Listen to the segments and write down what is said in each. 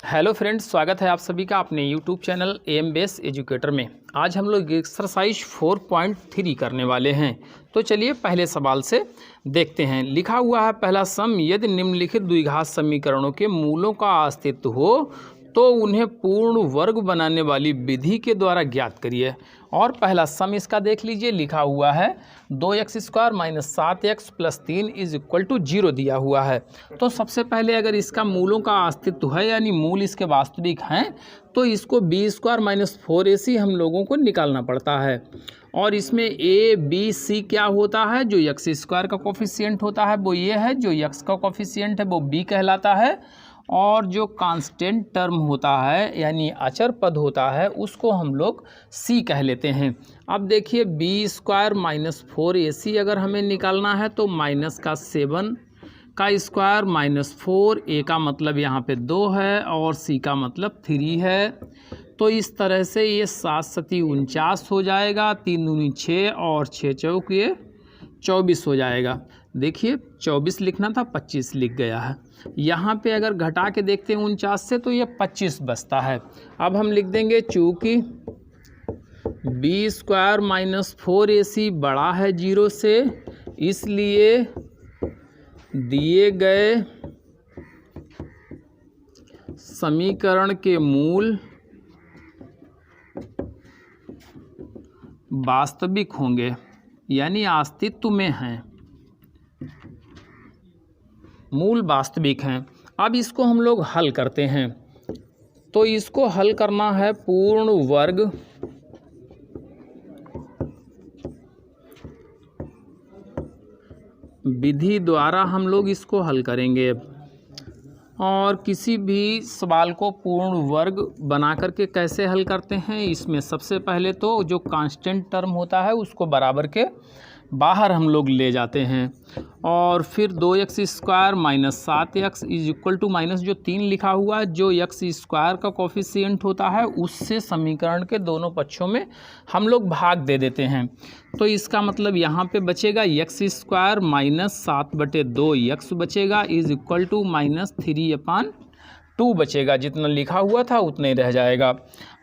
Hello friends, स्वागत है आप सभी का अपने YouTube channel M Base Educator में। आज हम लोग एक्सरसाइज 4.3 करने वाले हैं। तो चलिए पहले सवाल से देखते हैं। लिखा हुआ है पहला सम, यदि निम्नलिखित द्विघात समीकरणों के मूलों का अस्तित्व हो तो उन्हें पूर्ण वर्ग बनाने वाली विधि के द्वारा ज्ञात करिए। और पहला सम इसका देख लीजिए, लिखा हुआ है 2x² - 7x + 3 = 0 दिया हुआ है। तो सबसे पहले अगर इसका मूलों का अस्तित्व है यानी मूल इसके वास्तविक हैं तो इसको b² - 4ac हम लोगों को निकालना पड़ता है। और इसमें a b c क्या होता है, जो x² का कोफिशिएंट होता है वो ये है, जो x का कोफिशिएंट है वो b कहलाता है, और जो कांस्टेंट टर्म होता है यानी अचर पद होता है उसको हम लोग c कह लेते हैं। अब देखिए b² - 4ac अगर हमें निकालना है तो -7 का स्क्वायर -4, a का मतलब यहाँ पे 2 है और c का मतलब 3 है। तो इस तरह से ये 7 × 7 = 49 हो जाएगा, 3 दूनी 6 और 6 चौक ये 24 हो जाएगा। देखिए 24 लिखना था, 25 लिख गया है। यहाँ पे अगर घटा के देखते हैं 49 से तो ये 25 बचता है। अब हम लिख देंगे चूँकि b² - 4ac बड़ा है 0 से, इसलिए दिए गए समीकरण के मूल वास्तविक होंगे यानी अस्तित्व में हैं, मूल वास्तविक हैं। अब इसको हम लोग हल करते हैं। तो इसको हल करना है पूर्ण वर्ग विधि द्वारा हम लोग इसको हल करेंगे। और किसी भी सवाल को पूर्ण वर्ग बना करके कैसे हल करते हैं, इसमें सबसे पहले तो जो कांस्टेंट टर्म होता है उसको बराबर के बाहर हम लोग ले जाते हैं। और फिर 2x² - 7x = जो 3 लिखा हुआ है, जो x² का कोफिशिएंट होता है उससे समीकरण के दोनों पक्षों में हम लोग भाग दे देते हैं। तो इसका मतलब यहाँ पे बचेगा x² - 7/2x बचेगा -3/2 बचेगा। जितना लिखा हुआ था उतना ही रह जाएगा।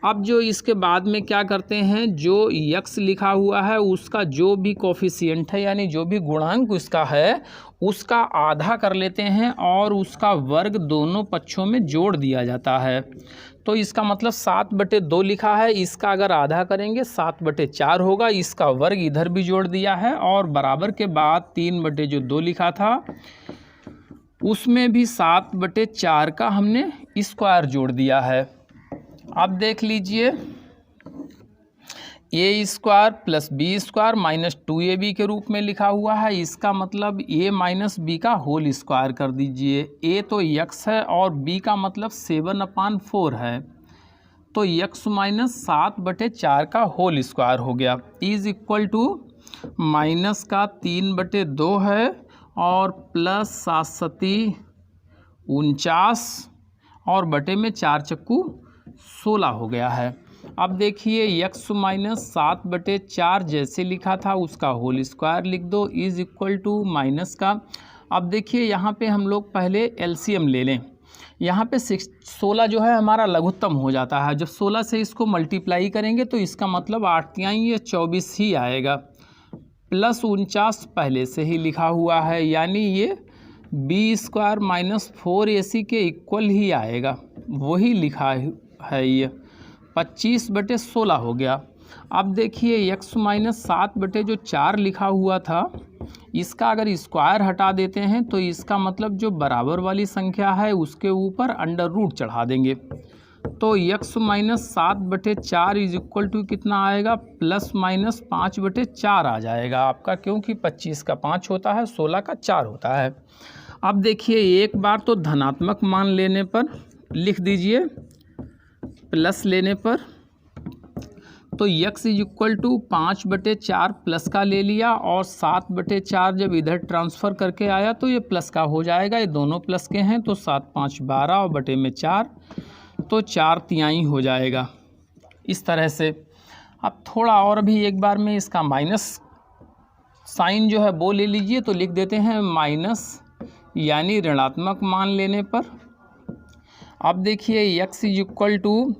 अब जो इसके बाद में क्या करते हैं, जो x लिखा हुआ है उसका जो भी कोफिशिएंट है यानी जो भी गुणांक उसका है उसका आधा कर लेते हैं और उसका वर्ग दोनों पक्षों में जोड़ दिया जाता है। तो इसका मतलब 7/2 लिखा है, इसका अगर आधा करेंगे 7/4 होगा। इसका वर्ग इधर भी जोड़ दिया है और बराबर के बाद 3/2 लिखा था उसमें भी 7/4 का हमने स्क्वायर जोड़ दिया है। अब देख लीजिए a² + b² - 2ab के रूप में लिखा हुआ है। इसका मतलब a - b का होल स्क्वायर कर दीजिए। a तो x है और b का मतलब 7/4 है, तो x - 7/4 का होल स्क्वायर हो गया माइनस का 3/2 है और प्लस 7 × 49 और बटे में 4 चक्कू 16 हो गया है। अब देखिए x - 7/4 जैसे लिखा था उसका होल स्क्वायर लिख दो माइनस का। अब देखिए यहाँ पे हम लोग पहले एलसीएम ले लें। यहाँ पे 16 जो है हमारा लघुत्तम हो जाता है। जब 16 से इसको मल्टीप्लाई करेंगे तो इसका मतलब 8 तिहाई ये 24 ही आएगा, प्लस 49 पहले से ही लिखा हुआ है यानी ये b² - 4ac के इक्वल ही आएगा, वही लिखा है। ये 25/16 हो गया। अब देखिए x - 7/4 लिखा हुआ था, इसका अगर स्क्वायर हटा देते हैं तो इसका मतलब जो बराबर वाली संख्या है उसके ऊपर अंडर रूट चढ़ा देंगे। तो x - 7/4 कितना आएगा, ±5/4 आ जाएगा आपका, क्योंकि 25 का 5 होता है, 16 का 4 होता है। अब देखिए एक बार तो धनात्मक मान लेने पर लिख दीजिए, प्लस लेने पर तो x = 5/4 प्लस का ले लिया और 7/4 जब इधर ट्रांसफ़र करके आया तो ये प्लस का हो जाएगा। ये दोनों प्लस के हैं तो 7 × 5 = 12 और बटे में 4 तो 4 तिहाई हो जाएगा इस तरह से। अब थोड़ा और भी एक बार में इसका माइनस साइन जो है वो ले लीजिए, तो लिख देते हैं माइनस यानी ऋणात्मक मान लेने पर अब देखिए x इज इक्वल टू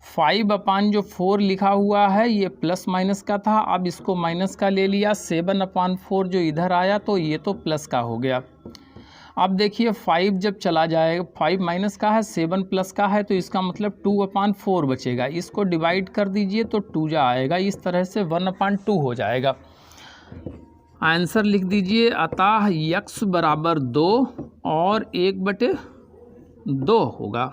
5/4 लिखा हुआ है, ये प्लस माइनस का था, अब इसको माइनस का ले लिया। 7/4 जो इधर आया तो ये तो प्लस का हो गया। अब देखिए 5 जब चला जाएगा, 5 माइनस का है, 7 प्लस का है, तो इसका मतलब 2/4 बचेगा। इसको डिवाइड कर दीजिए तो 2 जा आएगा, इस तरह से 1/2 हो जाएगा। आंसर लिख दीजिए, अतः x बराबर 2 और 1/2 होगा।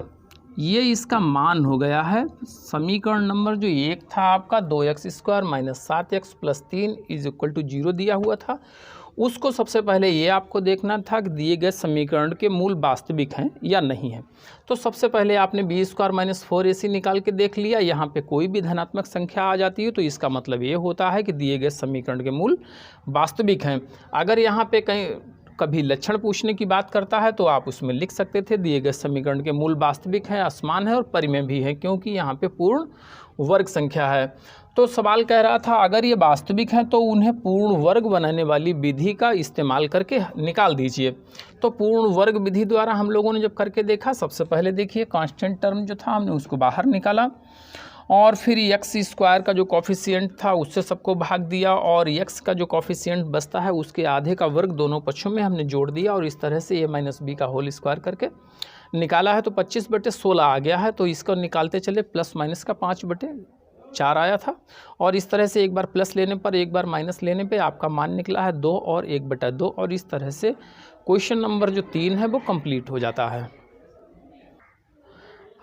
ये इसका मान हो गया है। समीकरण नंबर जो 1 था आपका 2x² minus 7x plus 3 is equal to 0 दिया हुआ था, उसको सबसे पहले ये आपको देखना था कि दिए गए समीकरण के मूल वास्तविक हैं या नहीं है। तो सबसे पहले आपने b² माइनस 4ac निकाल के देख लिया। यहाँ पे कोई भी धनात्मक संख्या आ जाती है तो इसका मतलब ये होता है कि दिए गए समीकरण के मूल वास्तविक हैं। अगर यहाँ पे कभी लक्षण पूछने की बात करता है तो आप उसमें लिख सकते थे दिए गए समीकरण के मूल वास्तविक हैं, असमान है और परिमेय भी है, क्योंकि यहाँ पे पूर्ण वर्ग संख्या है। तो सवाल कह रहा था अगर ये वास्तविक हैं तो उन्हें पूर्ण वर्ग बनाने वाली विधि का इस्तेमाल करके निकाल दीजिए। तो पूर्ण वर्ग विधि द्वारा हम लोगों ने जब करके देखा, सबसे पहले देखिए कांस्टेंट टर्म जो था हमने उसको बाहर निकाला और फिर x² का जो कॉफिशिएंट था उससे सबको भाग दिया और x का जो कॉफिशिएंट बचता है उसके आधे का वर्ग दोनों पक्षों में हमने जोड़ दिया और इस तरह से a माइनस b का होल स्क्वायर करके निकाला है। तो 25/16 आ गया है। तो इसको निकालते चले, प्लस माइनस का 5/4 आया था और इस तरह से एक बार प्लस लेने पर एक बार माइनस लेने पे आपका मान निकला है 2 और 1/2 और इस तरह से क्वेश्चन नंबर जो 3 है वो कंप्लीट हो जाता है।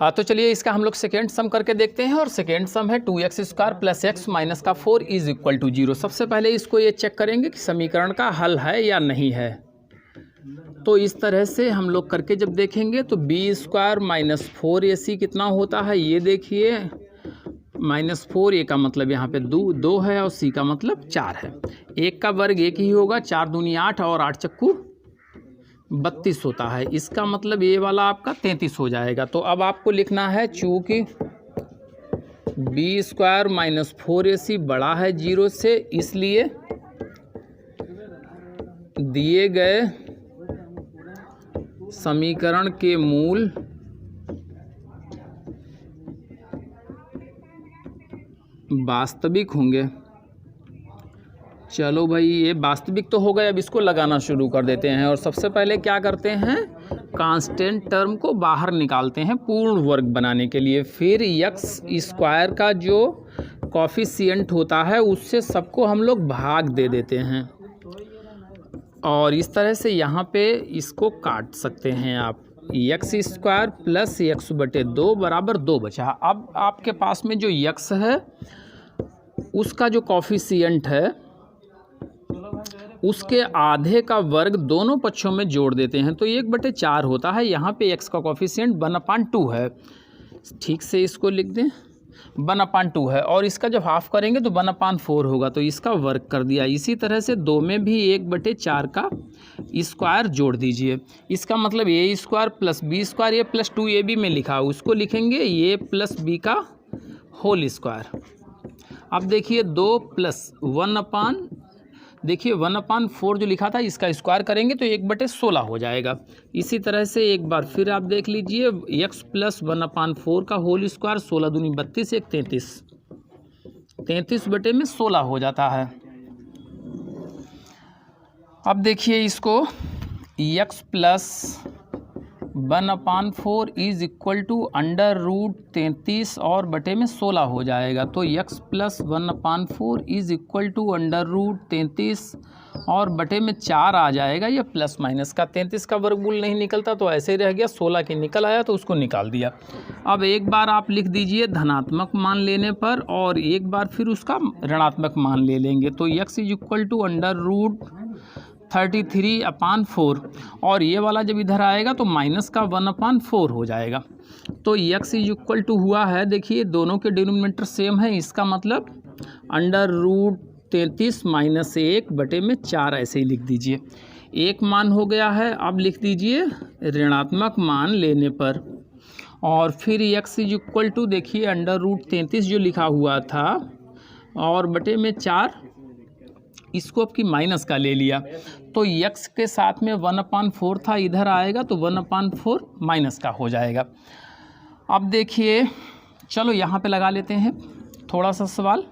हाँ, तो चलिए इसका हम लोग सेकेंड सम करके देखते हैं और सेकेंड सम है 2x² प्लस x माइनस का 4 इज इक्वल टू 0। सबसे पहले इसको ये चेक करेंगे कि समीकरण का हल है या नहीं है। तो इस तरह से हम लोग करके जब देखेंगे तो b² माइनस 4ac कितना होता है, ये देखिए -4, a का मतलब यहाँ पे 2 है और c का मतलब 4 है। 1 का वर्ग 1 ही होगा, 4 दूनी 8 और 8 चक्कू 32 होता है। इसका मतलब ये वाला आपका 33 हो जाएगा। तो अब आपको लिखना है चूँकि b² माइनस 4ac बड़ा है 0 से, इसलिए दिए गए समीकरण के मूल वास्तविक होंगे। चलो भाई, ये वास्तविक तो हो गए, अब इसको लगाना शुरू कर देते हैं। और सबसे पहले क्या करते हैं, कांस्टेंट टर्म को बाहर निकालते हैं पूर्ण वर्ग बनाने के लिए। फिर x² का जो कॉफिशिएंट होता है उससे सबको हम लोग भाग दे देते हैं और इस तरह से यहाँ पे इसको काट सकते हैं आप। x² प्लस x/2 बराबर 2 बचा। अब आपके पास में जो x है उसका जो कॉफिशिएंट है उसके आधे का वर्ग दोनों पक्षों में जोड़ देते हैं तो 1/4 होता है। यहाँ पे x का कॉफिशिएंट 1/2 है। ठीक से इसको लिख दें, 1/2 है और इसका जब हाफ करेंगे तो 1/4 होगा, तो इसका वर्ग कर दिया। इसी तरह से 2 में भी 1/4 का स्क्वायर जोड़ दीजिए। इसका मतलब a² प्लस b², ये प्लस 2ab में लिखा, उसको लिखेंगे a प्लस b का होल स्क्वायर। अब देखिए 2 प्लस 1/4 जो लिखा था इसका स्क्वायर करेंगे तो 1/16 हो जाएगा। इसी तरह से एक बार फिर आप देख लीजिए, x प्लस 1/4 का होल स्क्वायर, 16 दूनी 32, 1 33, 33/16 हो जाता है। अब देखिए इसको x plus 1/4 is equal to √33 और बटे में 16 हो जाएगा। तो x plus 1/4 is equal to √33 और बटे में 4 आ जाएगा। ये प्लस माइनस का 33 का वर्गमूल नहीं निकलता तो ऐसे ही रह गया, 16 की निकल आया तो उसको निकाल दिया। अब एक बार आप लिख दीजिए धनात्मक मान लेने पर और एक बार फिर उसका ऋणात्मक मान ले लेंगे। तो x इज इक्वल टू √33/4 और ये वाला जब इधर आएगा तो माइनस का 1/4 हो जाएगा। तो x इज इक्वल टू हुआ है, देखिए दोनों के डिनोमिनेटर सेम है, इसका मतलब √33 माइनस 1 बटे में 4 ऐसे ही लिख दीजिए। एक मान हो गया है। अब लिख दीजिए ऋणात्मक मान लेने पर और फिर x इज इक्वल टू देखिए √33 जो लिखा हुआ था और बटे में 4 इसको आपकी माइनस का ले लिया तो x के साथ में 1/4 था, इधर आएगा तो 1/4 माइनस का हो जाएगा। अब देखिए चलो यहाँ पे लगा लेते हैं थोड़ा सा सवाल।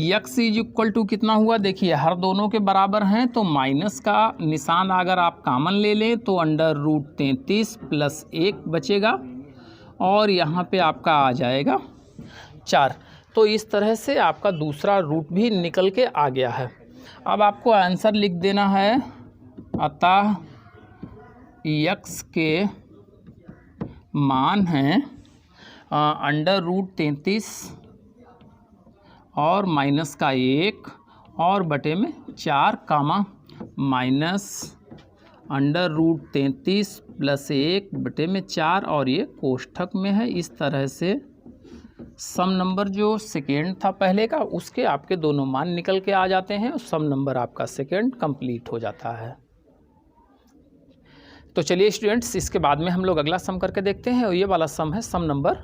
x इज इक्वल टू कितना हुआ, देखिए हर दोनों के बराबर हैं तो माइनस का निशान अगर आप कॉमन ले लें तो √33 + 1 बचेगा और यहाँ पे आपका आ जाएगा 4। तो इस तरह से आपका दूसरा रूट भी निकल के आ गया है। अब आपको आंसर लिख देना है, अतः x के मान हैं √33 और माइनस का 1 और बटे में 4 कामा माइनस √33 + 1 बटे में 4 और ये कोष्ठक में है। इस तरह से सम नंबर जो सेकेंड था पहले का उसके आपके दोनों मान निकल के आ जाते हैं और सम नंबर आपका सेकेंड कंप्लीट हो जाता है। तो चलिए स्टूडेंट्स, इसके बाद में हम लोग अगला सम करके देखते हैं और ये वाला सम है सम नंबर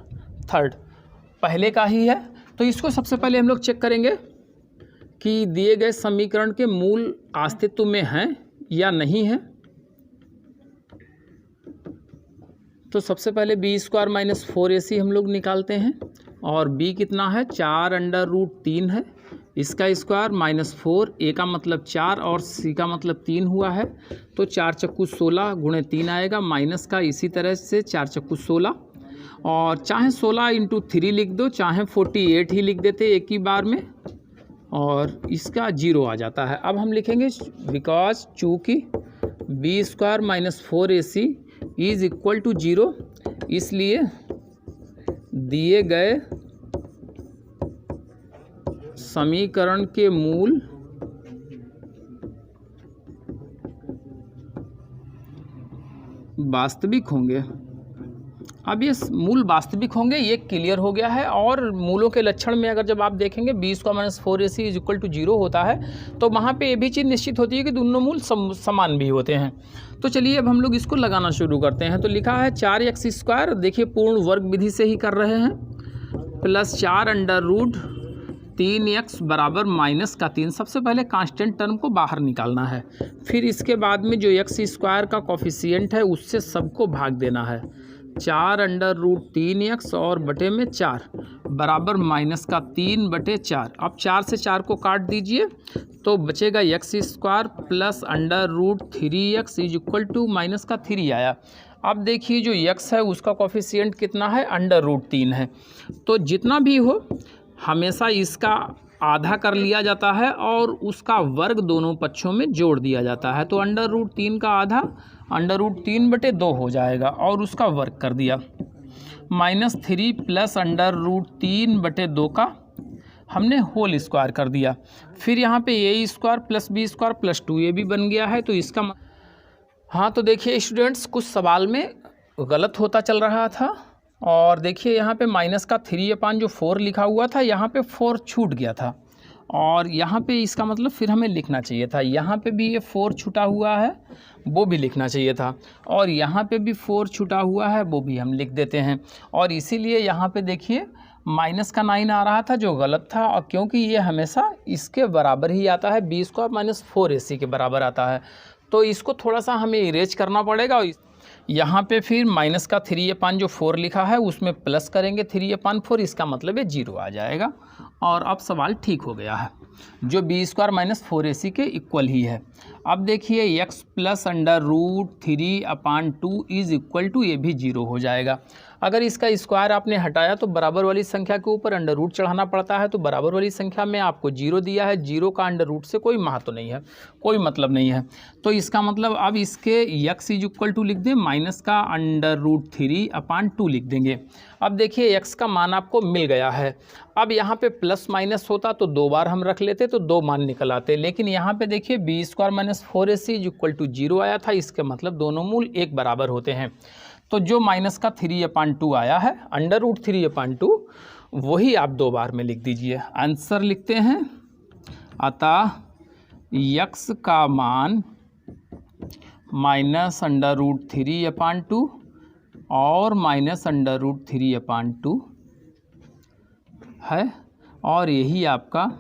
3, पहले का ही है। तो इसको सबसे पहले हम लोग चेक करेंगे कि दिए गए समीकरण के मूल अस्तित्व में हैं या नहीं है। तो सबसे पहले b² - 4ac हम लोग निकालते हैं और b कितना है 4√3 है, इसका स्क्वायर -4, a का मतलब 4 और c का मतलब 3 हुआ है तो 4 चक्कू 16 × 3 आएगा माइनस का, इसी तरह से 4 चक्कू 16 और चाहे 16 × 3 लिख दो, चाहे 48 ही लिख देते एक ही बार में और इसका 0 आ जाता है। अब हम लिखेंगे बिकॉज चूँकि b² - 4ac is equal to 0, इसलिए दिए गए समीकरण के मूल वास्तविक होंगे। अब ये मूल वास्तविक होंगे, ये क्लियर हो गया है। और मूलों के लक्षण में अगर जब आप देखेंगे b² - 4ac is equal to 0 होता है तो वहाँ पे ये भी चीज़ निश्चित होती है कि दोनों मूल समान भी होते हैं। तो चलिए अब हम लोग इसको लगाना शुरू करते हैं। तो लिखा है 4x², देखिए पूर्ण वर्ग विधि से ही कर रहे हैं, +4 √3x बराबर -3। सबसे पहले कांस्टेंट टर्म को बाहर निकालना है, फिर इसके बाद में जो x² का कोफिशिएंट है उससे सबको भाग देना है। 4 √3x और बटे में 4 बराबर -3 बटे 4। अब 4 से 4 को काट दीजिए तो बचेगा x² + √3x is equal to -3 आया। अब देखिए जो x है उसका कोफिशिएंट कितना है, √3 है। तो जितना भी हो हमेशा इसका आधा कर लिया जाता है और उसका वर्ग दोनों पक्षों में जोड़ दिया जाता है। तो √3 का आधा √3 बटे 2 हो जाएगा और उसका वर्ग कर दिया, -3 + √3 बटे 2 का हमने होल स्क्वायर कर दिया। फिर यहाँ पे a² + b² + 2a भी बन गया है। तो इसका हाँ, तो देखिए स्टूडेंट्स कुछ सवाल में गलत होता चल रहा था और देखिए यहाँ पे -3/4 लिखा हुआ था, यहाँ पे 4 छूट गया था और यहाँ पे इसका मतलब फिर हमें लिखना चाहिए था, यहाँ पे भी ये 4 छूटा हुआ है वो भी लिखना चाहिए था और यहाँ पे भी 4 छूटा हुआ है वो भी हम लिख देते हैं। और इसीलिए यहाँ पे देखिए -9 आ रहा था जो गलत था, और क्योंकि ये हमेशा इसके बराबर ही आता है, b² - 4ac के बराबर आता है, तो इसको थोड़ा सा हमें इरेज करना पड़ेगा। और यहाँ पे फिर -3/4 लिखा है उसमें प्लस करेंगे 3/4, इसका मतलब ये 0 आ जाएगा और अब सवाल ठीक हो गया है, जो b² - 4ac के इक्वल ही है। अब देखिए x + √3/2 इज इक्वल टू, ये भी 0 हो जाएगा। अगर इसका स्क्वायर आपने हटाया तो बराबर वाली संख्या के ऊपर √ चढ़ाना पड़ता है, तो बराबर वाली संख्या में आपको 0 दिया है, 0 का √ से कोई महत्व नहीं है, कोई मतलब नहीं है। तो इसका मतलब अब इसके x इज इक्वल टू लिख दें -√3/2 लिख देंगे। अब देखिए x का मान आपको मिल गया है। अब यहाँ पे प्लस माइनस होता तो 2 बार हम रख लेते तो 2 मान निकल आते, लेकिन यहाँ पे देखिए b² - 4ac is equal to 0 आया था, इसके मतलब दोनों मूल एक बराबर होते हैं। तो जो -3/2 आया है √3/2 वही आप 2 बार में लिख दीजिए। आंसर लिखते हैं, अतः x का मान -√3/2 और -√3/2 है और यही आपका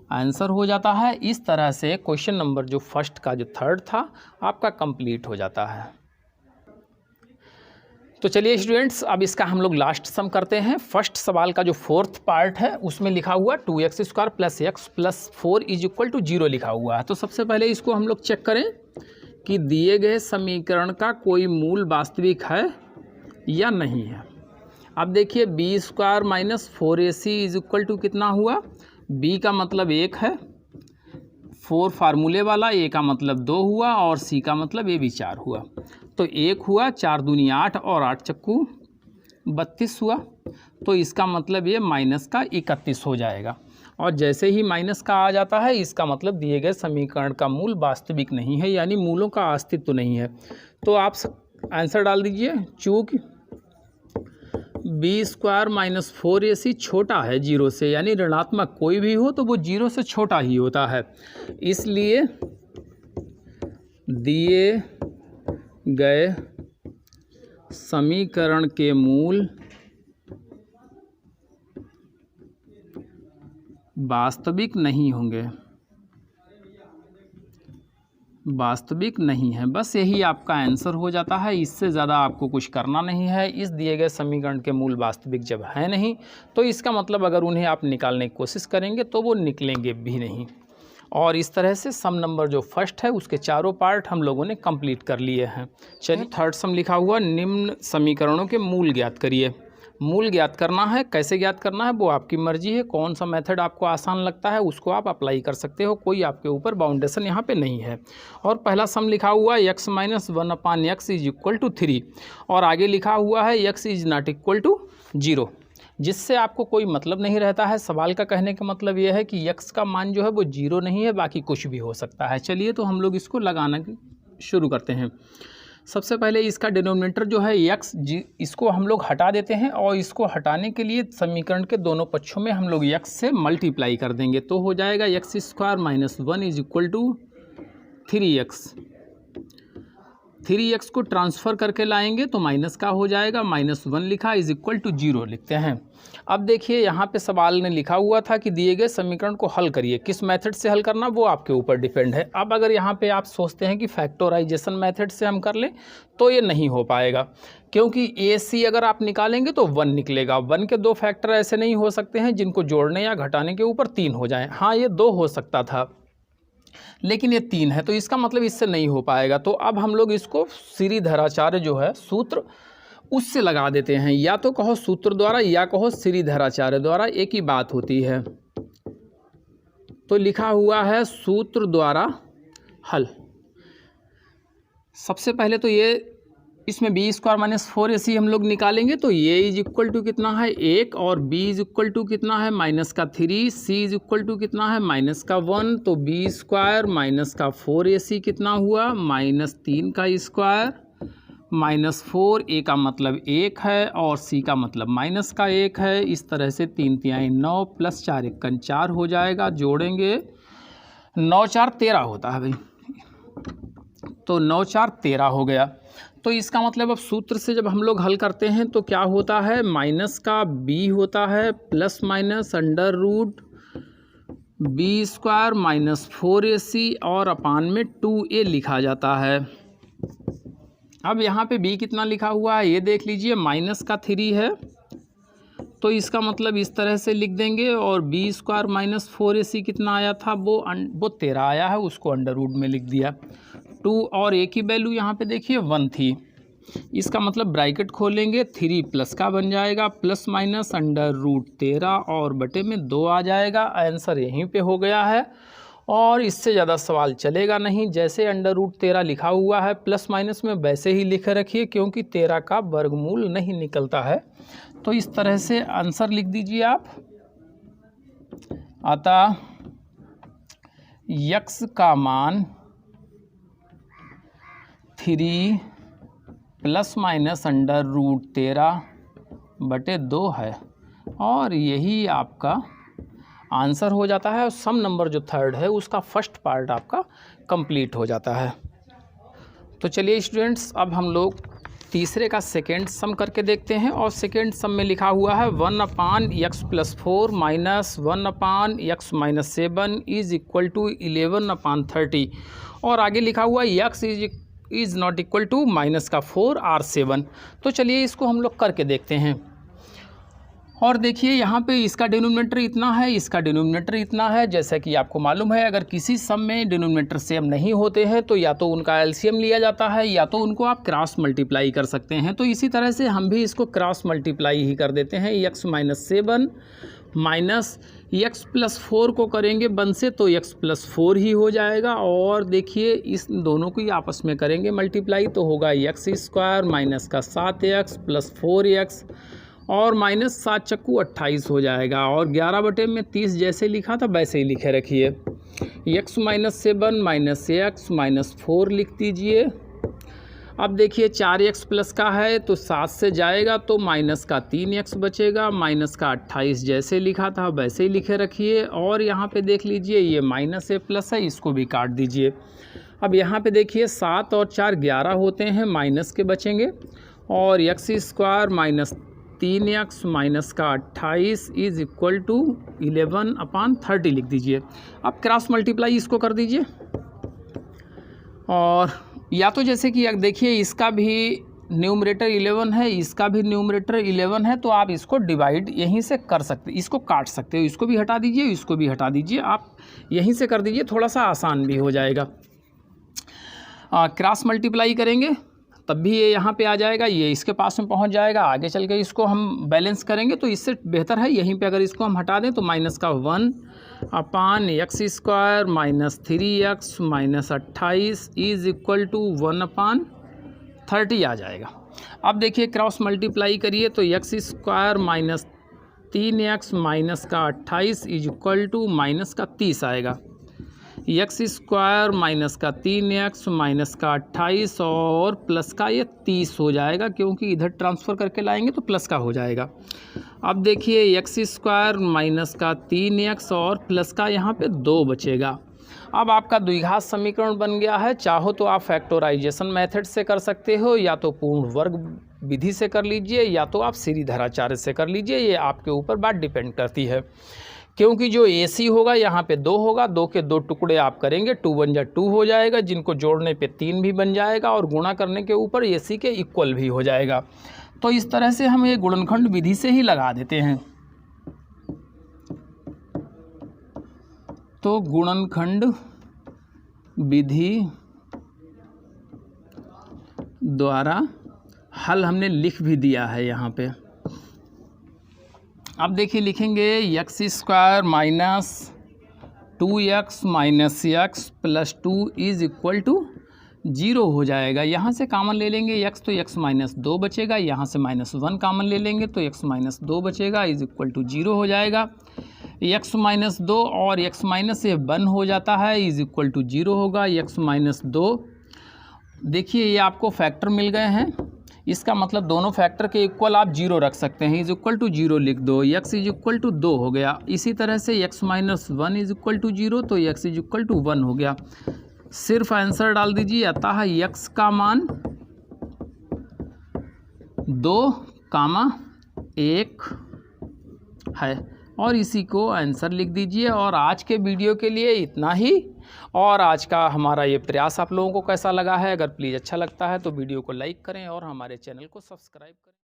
आंसर हो जाता है। इस तरह से क्वेश्चन नंबर जो फर्स्ट का जो थर्ड था आपका कंप्लीट हो जाता है। तो चलिए स्टूडेंट्स, अब इसका हम लोग लास्ट सम करते हैं। फर्स्ट सवाल का जो फोर्थ पार्ट है उसमें लिखा हुआ 2x² + x + 4 = 0 लिखा हुआ है। तो सबसे पहले इसको हम लोग चेक करें कि दिए गए समीकरण का कोई मूल वास्तविक है या नहीं है। अब देखिए b² - 4ac = कितना हुआ। b का मतलब 1 है, 4 फार्मूले वाला, a का मतलब 2 हुआ और c का मतलब ये भी 4 हुआ। तो 1 हुआ, 4 दूनी 8 और 8 चक्कू 32 हुआ। तो इसका मतलब ये -31 हो जाएगा। और जैसे ही माइनस का आ जाता है इसका मतलब दिए गए समीकरण का मूल वास्तविक नहीं है, यानी मूलों का अस्तित्व नहीं है। तो आप आंसर डाल दीजिए। चूँकि b² - 4ac छोटा है 0 से, यानी ऋणात्मक कोई भी हो तो वो 0 से छोटा ही होता है, इसलिए दिए गए समीकरण के मूल वास्तविक नहीं होंगे, वास्तविक नहीं है। बस यही आपका आंसर हो जाता है। इससे ज़्यादा आपको कुछ करना नहीं है। इस दिए गए समीकरण के मूल वास्तविक जब है नहीं तो इसका मतलब अगर उन्हें आप निकालने की कोशिश करेंगे तो वो निकलेंगे भी नहीं। और इस तरह से सम नंबर जो फर्स्ट है उसके चारों पार्ट हम लोगों ने कंप्लीट कर लिए हैं। चलिए थर्ड सम लिखा हुआ निम्न समीकरणों के मूल ज्ञात करिए। मूल ज्ञात करना है, कैसे ज्ञात करना है वो आपकी मर्जी है। कौन सा मेथड आपको आसान लगता है उसको आप अप्लाई कर सकते हो, कोई आपके ऊपर बाउंडेशन यहाँ पे नहीं है। और पहला सम लिखा हुआ है x - 1/x = 3 और आगे लिखा हुआ है x ≠ 0, जिससे आपको कोई मतलब नहीं रहता है। सवाल का कहने का मतलब यह है कि x का मान जो है वो 0 नहीं है, बाकी कुछ भी हो सकता है। चलिए तो हम लोग इसको लगाना शुरू करते हैं। सबसे पहले इसका डिनोमिनेटर जो है x, इसको हम लोग हटा देते हैं और इसको हटाने के लिए समीकरण के दोनों पक्षों में हम लोग x से मल्टीप्लाई कर देंगे। तो हो जाएगा x² - 1 = 3x। 3x को ट्रांसफ़र करके लाएंगे तो माइनस का हो जाएगा, -1 लिखा = 0 लिखते हैं। अब देखिए यहाँ पे सवाल ने लिखा हुआ था कि दिए गए समीकरण को हल करिए। किस मेथड से हल करना वो आपके ऊपर डिपेंड है। अब अगर यहाँ पे आप सोचते हैं कि फैक्टराइजेशन मेथड से हम कर लें तो ये नहीं हो पाएगा, क्योंकि AC अगर आप निकालेंगे तो 1 निकलेगा। 1 के 2 फैक्टर ऐसे नहीं हो सकते हैं जिनको जोड़ने या घटाने के ऊपर 3 हो जाएँ। हाँ, ये 2 हो सकता था लेकिन ये 3 है, तो इसका मतलब इससे नहीं हो पाएगा। तो अब हम लोग इसको श्रीधराचार्य जो है सूत्र उससे लगा देते हैं। या तो कहो सूत्र द्वारा या कहो श्रीधराचार्य द्वारा, एक ही बात होती है। तो लिखा हुआ है सूत्र द्वारा हल। सबसे पहले तो ये इसमें b² - 4ac हम लोग निकालेंगे तो ये = कितना है 1 और b = कितना है -3, c = कितना है -1। तो b² - 4ac कितना हुआ -3 का स्क्वायर -4, a का मतलब 1 है और c का मतलब -1 है। इस तरह से 3 तिहाई 9 + 4 × 4 हो जाएगा। जोड़ेंगे 9 × 4 = 13 होता है भाई, तो 9 × 4 = 13 हो गया। तो इसका मतलब अब सूत्र से जब हम लोग हल करते हैं तो क्या होता है, माइनस का b होता है प्लस माइनस √b² - 4ac और अपान में 2a लिखा जाता है। अब यहाँ पे b कितना लिखा हुआ है ये देख लीजिए, -3 है तो इसका मतलब इस तरह से लिख देंगे। और b² - 4ac कितना आया था वो 13 आया है, उसको अंडर रूट में लिख दिया। 2 और a की वैल्यू यहाँ पे देखिए 1 थी, इसका मतलब ब्रैकेट खोलेंगे 3 प्लस का बन जाएगा प्लस माइनस √13 और बटे में 2 आ जाएगा। आंसर यहीं पे हो गया है और इससे ज़्यादा सवाल चलेगा नहीं। जैसे √13 लिखा हुआ है प्लस माइनस में वैसे ही लिख रखिए, क्योंकि 13 का वर्गमूल नहीं निकलता है। तो इस तरह से आंसर लिख दीजिए आप। अतः x का मान 3 प्लस माइनस √13 बटे 2 है और यही आपका आंसर हो जाता है। और सम नंबर जो थर्ड है उसका फर्स्ट पार्ट आपका कंप्लीट हो जाता है। तो चलिए स्टूडेंट्स, अब हम लोग तीसरे का सेकेंड सम करके देखते हैं। और सेकेंड सम में लिखा हुआ है 1/x+4 minus 1/x-7 is equal to 11/30। और आगे लिखा हुआ है x is not equal to -4 R7। तो चलिए इसको हम लोग करके देखते हैं। और देखिए यहाँ पे इसका डिनोमिनेटर इतना है, इसका डिनोमिनेटर इतना है। जैसा कि आपको मालूम है, अगर किसी सम में डिनोमिनेटर सेम नहीं होते हैं तो या तो उनका एलसीएम लिया जाता है या तो उनको आप क्रॉस मल्टीप्लाई कर सकते हैं। तो इसी तरह से हम भी इसको क्रॉस मल्टीप्लाई ही कर देते हैं। x-7 माइनस x+4 को करेंगे 1 से तो x+4 ही हो जाएगा। और देखिए इस दोनों को ही आपस में करेंगे मल्टीप्लाई तो होगा x² माइनस का 7x प्लस 4x और माइनस 7 चक्कू 28 हो जाएगा। और 11/30 जैसे लिखा था वैसे ही लिखे रखिए। x-7 माइनस x माइनस 4 लिख दीजिए। अब देखिए 4x प्लस का है तो 7 से जाएगा तो माइनस का 3x बचेगा। माइनस का 28 जैसे लिखा था वैसे ही लिखे रखिए। और यहाँ पे देख लीजिए ये माइनस ए प्लस है, इसको भी काट दीजिए। अब यहाँ पे देखिए 7 और 4 11 होते हैं, माइनस के बचेंगे। और x² माइनस 3x माइनस का 28 इज़ इक्वल टू 11/30 लिख दीजिए। अब क्रॉस मल्टीप्लाई इसको कर दीजिए। और या तो जैसे कि देखिए इसका भी न्यूमरेटर 11 है, इसका भी न्यूमरेटर 11 है, तो आप इसको डिवाइड यहीं से कर सकते, इसको काट सकते हो। इसको भी हटा दीजिए, इसको भी हटा दीजिए, आप यहीं से कर दीजिए, थोड़ा सा आसान भी हो जाएगा। क्रॉस मल्टीप्लाई करेंगे तब भी ये यहाँ पे आ जाएगा, ये इसके पास में पहुँच जाएगा। आगे चल के इसको हम बैलेंस करेंगे तो इससे बेहतर है यहीं पे अगर इसको हम हटा दें तो माइनस का 1/x² minus 3x minus 28 is equal to 1/30 आ जाएगा। अब देखिए क्रॉस मल्टीप्लाई करिए तो x² माइनस 3x माइनस का 28 इज इक्वल टू माइनस का 30 आएगा। x² माइनस का 3x माइनस का 28 और प्लस का ये 30 हो जाएगा, क्योंकि इधर ट्रांसफ़र करके लाएंगे तो प्लस का हो जाएगा। अब देखिए x² माइनस का 3x और प्लस का यहाँ पे 2 बचेगा। अब आपका द्विघात समीकरण बन गया है। चाहो तो आप फैक्टराइजेशन मेथड से कर सकते हो, या तो पूर्ण वर्ग विधि से कर लीजिए, या तो आप श्रीधराचार्य से कर लीजिए। ये आपके ऊपर बात डिपेंड करती है, क्योंकि जो AC होगा यहाँ पे 2 होगा, 2 के 2 टुकड़े आप करेंगे, 2 × 2 हो जाएगा, जिनको जोड़ने पे 3 भी बन जाएगा और गुणा करने के ऊपर AC के इक्वल भी हो जाएगा। तो इस तरह से हम ये गुणनखंड विधि से ही लगा देते हैं। तो गुणनखंड विधि द्वारा हल हमने लिख भी दिया है यहाँ पे। अब देखिए लिखेंगे x² minus 2x minus x plus 2 is equal to 0 हो जाएगा। यहाँ से कॉमन ले लेंगे x तो x माइनस 2 बचेगा, यहाँ से -1 कॉमन ले लेंगे तो x माइनस 2 बचेगा इज़ इक्वल टू 0 हो जाएगा। x माइनस 2 और x माइनस 1 हो जाता है इज़ इक्वल टू 0 होगा। x माइनस 2 देखिए ये आपको फैक्टर मिल गए हैं, इसका मतलब दोनों फैक्टर के इक्वल आप 0 रख सकते हैं, इज इक्वल टू 0 लिख दो। x इज इक्वल टू 2 हो गया। इसी तरह से x minus 1 is equal to 0 तो x इज इक्वल टू 1 हो गया। सिर्फ आंसर डाल दीजिए, अतः x का मान 2,1 है और इसी को आंसर लिख दीजिए। और आज के वीडियो के लिए इतना ही। और आज का हमारा ये प्रयास आप लोगों को कैसा लगा है? अगर प्लीज़ अच्छा लगता है तो वीडियो को लाइक करें और हमारे चैनल को सब्सक्राइब करें।